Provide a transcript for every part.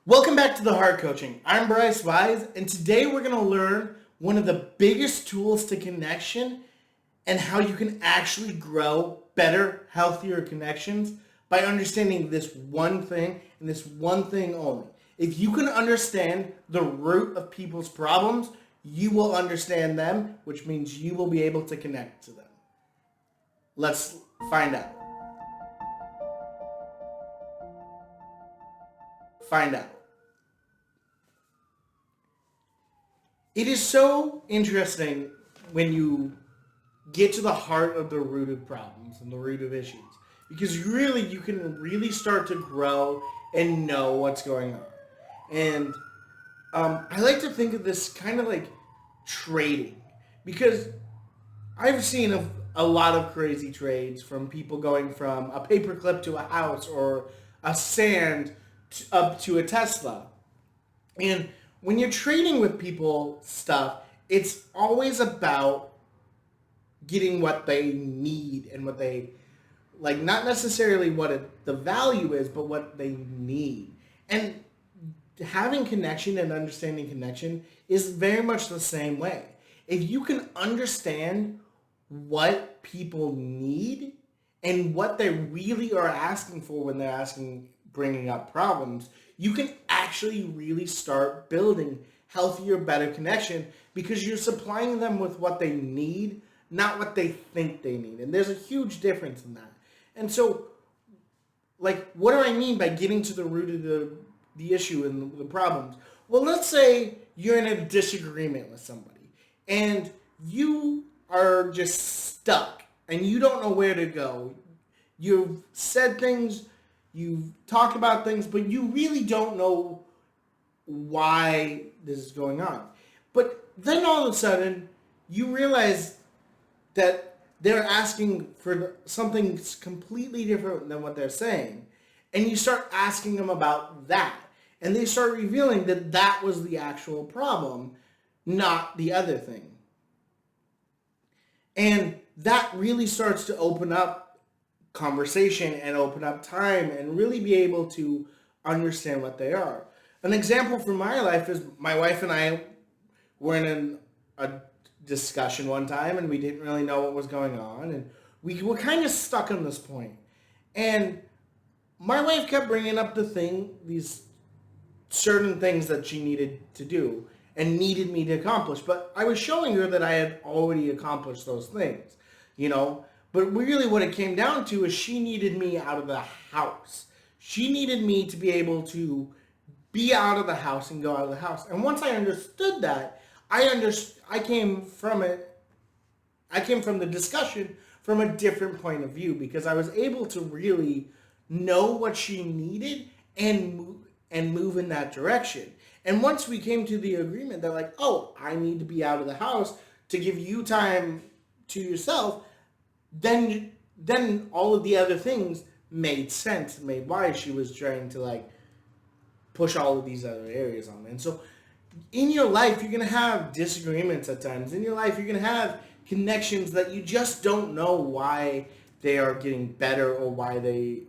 Welcome back to the Heart Coaching. I'm Bryce Wise, and today we're going to learn one of the biggest tools to connection and how you can actually grow better, healthier connections by understanding this one thing and this one thing only. If you can understand the root of people's problems, you will understand them, which means you will be able to connect to them. Let's find out. Find out. It is so interesting when you get to the heart of the root of problems and the root of issues, because really you can really start to grow and know what's going on. And I like to think of this kind of like trading, because I've seen a lot of crazy trades from people going from a paperclip to a house or a sand up to a Tesla. And when you're trading with people stuff, it's always about getting what they need and what they like, not necessarily what the value is, but what they need. And having connection and understanding connection is very much the same way. If you can understand what people need and what they really are asking for when they're bringing up problems, you can actually really start building healthier, better connection, because you're supplying them with what they need, not what they think they need. And there's a huge difference in that. And so, like, what do I mean by getting to the root of the issue and the problems? Well, let's say you're in a disagreement with somebody and you are just stuck and you don't know where to go. You've said things, you've talked about things, but you really don't know why this is going on. But then all of a sudden, you realize that they're asking for something completely different than what they're saying. And you start asking them about that. And they start revealing that that was the actual problem, not the other thing. And that really starts to open up conversation and open up time and really be able to understand what they are. An example from my life is my wife and I were in a discussion one time and we didn't really know what was going on, and we were kind of stuck on this point. And my wife kept bringing up these certain things that she needed to do and needed me to accomplish, but I was showing her that I had already accomplished those things, you know. But really what it came down to is she needed me out of the house. She needed me to be able to be out of the house and go out of the house. And once I understood that, I came from the discussion from a different point of view, because I was able to really know what she needed and move in that direction. And once we came to the agreement that, like, oh, I need to be out of the house to give you time to yourself, then all of the other things made sense, made why she was trying to, like, push all of these other areas on me. And so in your life, you're going to have disagreements at times. In your life, you're going to have connections that you just don't know why they are getting better or why they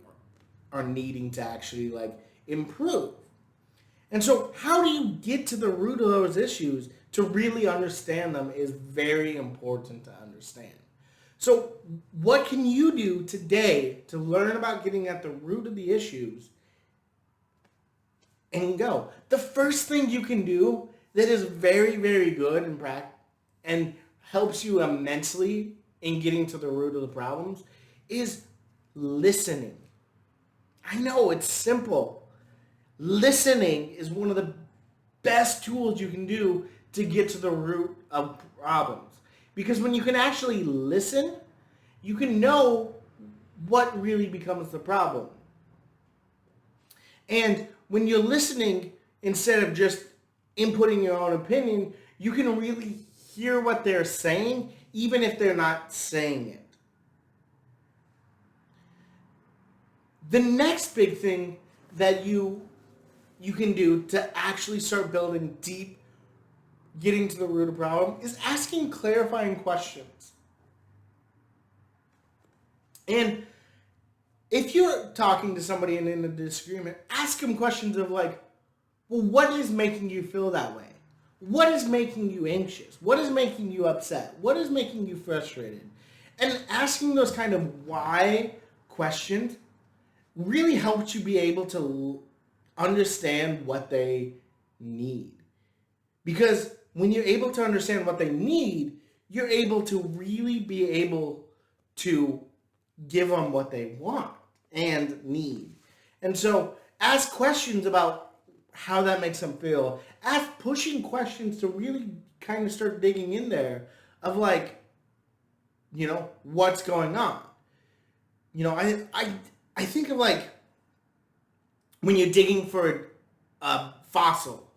are needing to actually, like, improve. And so how do you get to the root of those issues to really understand them is very important to understand. So what can you do today to learn about getting at the root of the issues and go? The first thing you can do that is very, very good and helps you immensely in getting to the root of the problems is listening. I know it's simple. Listening is one of the best tools you can do to get to the root of problems. Because when you can actually listen, you can know what really becomes the problem. And when you're listening, instead of just inputting your own opinion, you can really hear what they're saying, even if they're not saying it. The next big thing that you can do to actually start building deep, getting to the root of the problem, is asking clarifying questions. And if you're talking to somebody and in a disagreement, ask them questions of, like, well, what is making you feel that way? What is making you anxious? What is making you upset? What is making you frustrated? And asking those kind of why questions really helps you be able to understand what they need. Because when you're able to understand what they need, you're able to really be able to give them what they want and need. And so ask questions about how that makes them feel. Ask pushing questions to really kind of start digging in there of like, what's going on. I think of like when you're digging for a fossil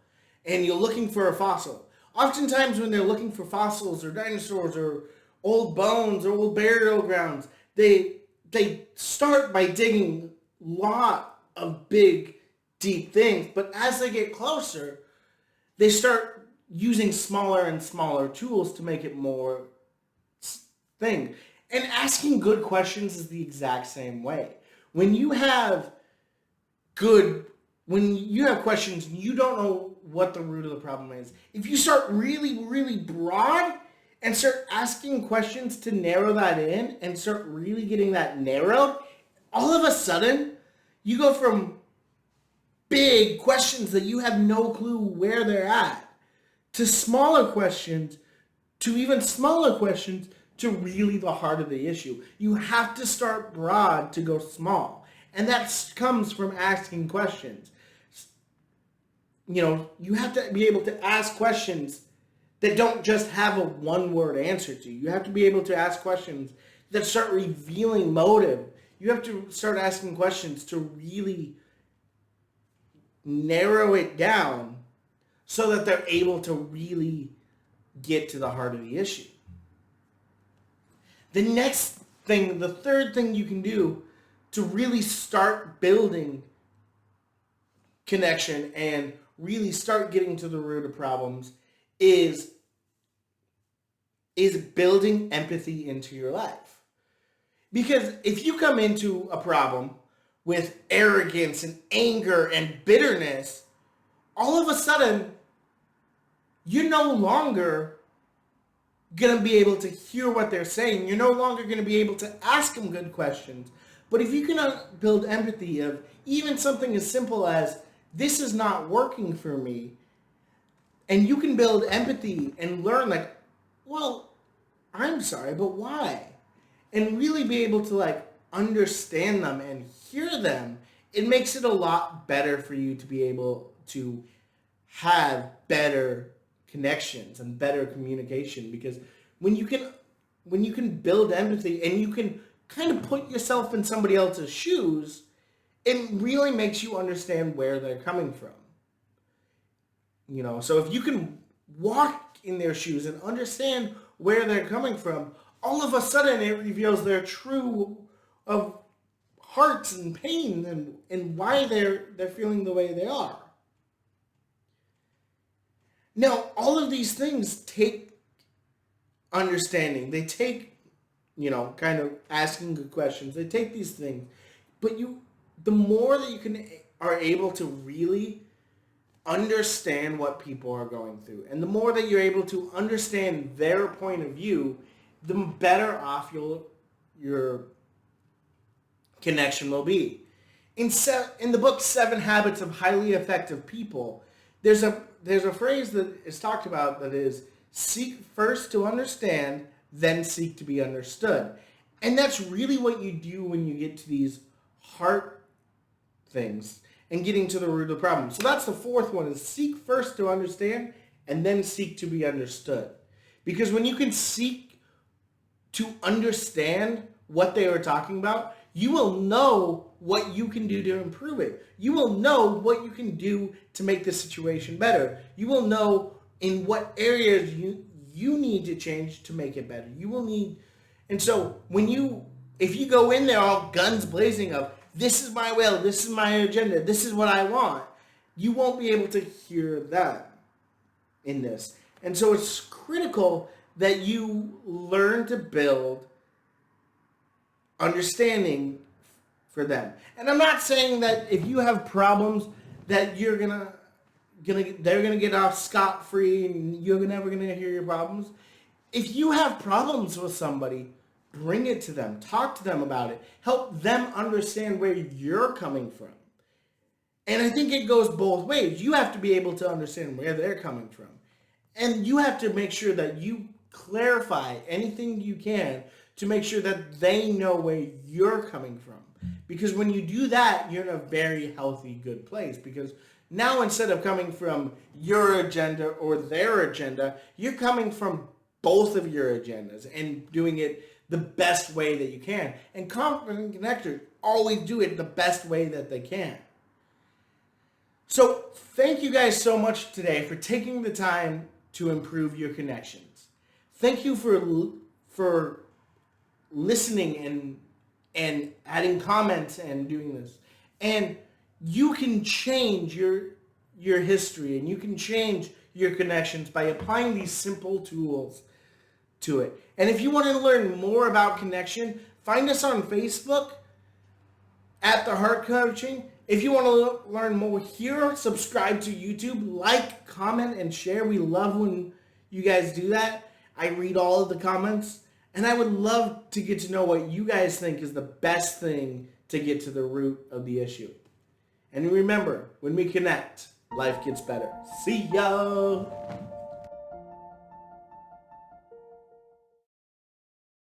and you're looking for a fossil. Oftentimes when they're looking for fossils or dinosaurs or old bones or old burial grounds, they start by digging a lot of big, deep things. But as they get closer, they start using smaller and smaller tools to make it more thing. And asking good questions is the exact same way. When you have questions and you don't know what the root of the problem is, if you start really, really broad and start asking questions to narrow that in and start really getting that narrowed, all of a sudden you go from big questions that you have no clue where they're at to smaller questions to even smaller questions to really the heart of the issue. You have to start broad to go small. And that comes from asking questions. You have to be able to ask questions that don't just have a one-word answer to. You have to be able to ask questions that start revealing motive. You have to start asking questions to really narrow it down so that they're able to really get to the heart of the issue. The third thing you can do to really start building connection and really start getting to the root of problems is building empathy into your life. Because if you come into a problem with arrogance and anger and bitterness, all of a sudden, you're no longer going to be able to hear what they're saying. You're no longer going to be able to ask them good questions. But if you can build empathy of even something as simple as, this is not working for me, and you can build empathy and learn like, well, I'm sorry, but why? And really be able to understand them and hear them, it makes it a lot better for you to be able to have better connections and better communication. Because when you can build empathy and you can kind of put yourself in somebody else's shoes, it really makes you understand where they're coming from. So if you can walk in their shoes and understand where they're coming from, all of a sudden it reveals their true of hearts and pain and why they're feeling the way they are. Now, all of these things take understanding. They take, kind of asking good questions. They take these things. But the more that you are able to really understand what people are going through, and the more that you're able to understand their point of view, the better off your connection will be. In the book 7 Habits of Highly Effective People, there's a phrase that is talked about that is, seek first to understand, then seek to be understood. And that's really what you do when you get to these heart things and getting to the root of the problem. So that's the fourth one, is seek first to understand and then seek to be understood. Because when you can seek to understand what they were talking about, you will know what you can do to improve it. You will know what you can do to make the situation better. You will know in what areas you need to change to make it better. And so if you go in there all guns blazing of, this is my will, this is my agenda, this is what I want, you won't be able to hear them in this. And so it's critical that you learn to build understanding for them. And I'm not saying that if you have problems that you're going to they're gonna get off scot-free and you're never gonna hear your problems. If you have problems with somebody, bring it to them. Talk to them about it. Help them understand where you're coming from. And I think it goes both ways. You have to be able to understand where they're coming from. And you have to make sure that you clarify anything you can to make sure that they know where you're coming from. Because when you do that, you're in a very healthy, good place. Because now instead of coming from your agenda or their agenda, you're coming from both of your agendas and doing it the best way that you can. And confident connectors always do it the best way that they can. So thank you guys so much today for taking the time to improve your connections. Thank you for listening and adding comments and doing this. And you can change your history and you can change your connections by applying these simple tools to it. And if you want to learn more about connection, find us on Facebook at The Heart Coaching. If you want to learn more here, subscribe to YouTube, like, comment, and share. We love when you guys do that. I read all of the comments, and I would love to get to know what you guys think is the best thing to get to the root of the issue. And remember, when we connect, life gets better. See ya!